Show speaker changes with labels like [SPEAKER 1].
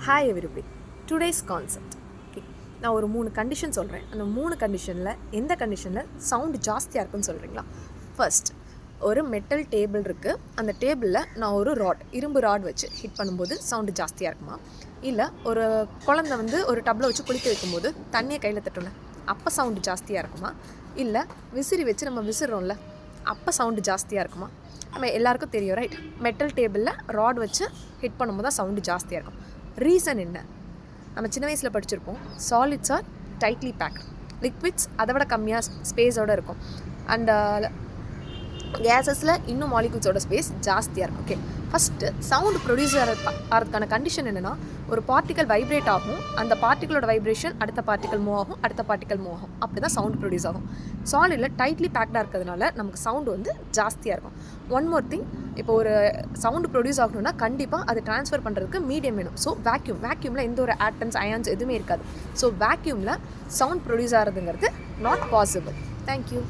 [SPEAKER 1] Hi everybody. Today's concept. Okay, நான் ஒரு 3 condition சொல்கிறேன். அந்த 3 கண்டிஷனில் எந்த கண்டிஷனில் சவுண்டு ஜாஸ்தியாக இருக்குன்னு சொல்கிறீங்களா? ஃபர்ஸ்ட், ஒரு மெட்டல் டேபிள் இருக்குது. அந்த டேபிளில் நான் ஒரு இரும்பு ராட் வச்சு ஹிட் பண்ணும்போது சவுண்டு ஜாஸ்தியாக இருக்குமா? இல்லை ஒரு குழந்தை ஒரு டப்பில் வச்சு குளிக்க வைக்கும்போது தண்ணியை கையில் தட்டணும், அப்போ சவுண்டு ஜாஸ்தியாக இருக்குமா? இல்லை விசிறி வச்சு நம்ம விசிறோம்ல, அப்போ சவுண்டு ஜாஸ்தியாக இருக்குமா? நம்ம எல்லாருக்கும் தெரியும், ரைட்? மெட்டல் டேபிளில் ராட் வச்சு ஹிட் பண்ணும்போது தான் சவுண்டு ஜாஸ்தியாக இருக்கும். ரீசன் என்ன? நம்ம சின்ன வயசில் படிச்சிருப்போம், solids are tightly packed, liquids அதை விட கம்மியாக ஸ்பேஸோடு இருக்கும், அண்ட் கேஸஸில் இன்னும் மாலிகூல்ஸோட ஸ்பேஸ் ஜாஸ்தியாக இருக்கும். ஓகே, ஃபஸ்ட்டு சவுண்டு ப்ரொடியூஸ் ஆகிறதுக்கான கண்டிஷன் என்னென்னா, ஒரு பார்ட்டிக்கல் வைப்ரேட் ஆகும், அந்த பார்ட்டிகளோட வைப்ரேஷன் அடுத்த பார்ட்டிக்கல் மூவ் ஆகும், அடுத்த பார்ட்டிக்கல் மூவ் ஆகும், அப்படி தான் சவுண்ட் ப்ரொடியூஸ் ஆகும். சாலிடில் டைட்லி பேக்டாக இருக்கிறதுனால நமக்கு சவுண்டு ஜாஸ்தியாக இருக்கும். ஒன் மோர் திங், இப்போ ஒரு சவுண்டு ப்ரொடியூஸ் ஆகணும்னா கண்டிப்பாக அது ட்ரான்ஸ்ஃபர் பண்ணுறதுக்கு மீடியம் வேணும். ஸோ வேக்யூமில் எந்த ஒரு ஆட்டம்ஸ் அயான்ஸ் எதுவுமே இருக்காது. ஸோ வேக்யூமில் சவுண்ட் ப்ரொடியூஸ் ஆகிறதுங்கிறது நாட் பாசிபிள். தேங்க்யூ.